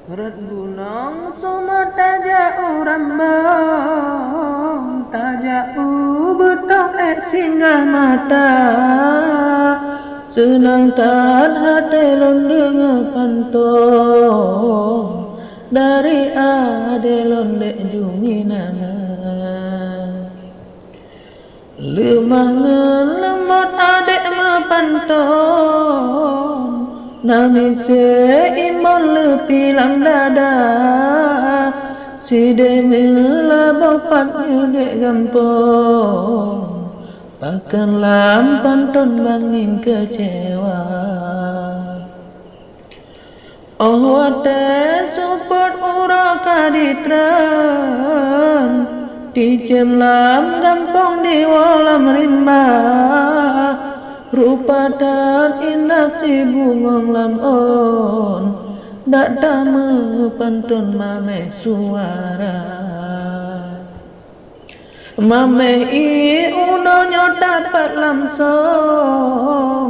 Rat gunung sumur tajau rambang, tajau betok singgah mata. Senang tan hati lon dengar pantong, dari ade lon dek jungi nama. Lemah ngelemot adek mepantong, nangis imbon lepilang dada. Si demela bapak nyudek gampong, bahkan lampanton bangin kecewa. Oh wate support ura kaditran, di jem lam gampong di walam rimba. Rupa dan indah si bungong lam on, dak dame pantun mame suara. Mame i uno dapat lamsong,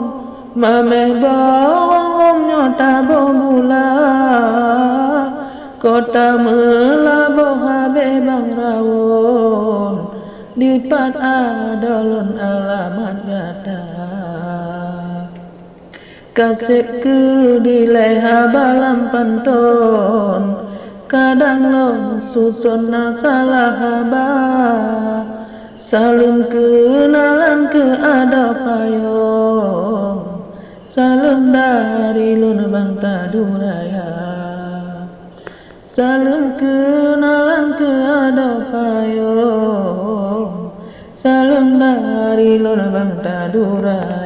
mame bawang nyota bomula. Kota melabo habe bang rawon, dipat adalon alamat gata. Kasih ke dilai habalam panton, kadang long susun salah haba. Salim kenalan ke ada payung, salam dari lun bang taduraya. Salam kenalan ke ada payung, salam dari lun bang taduraya.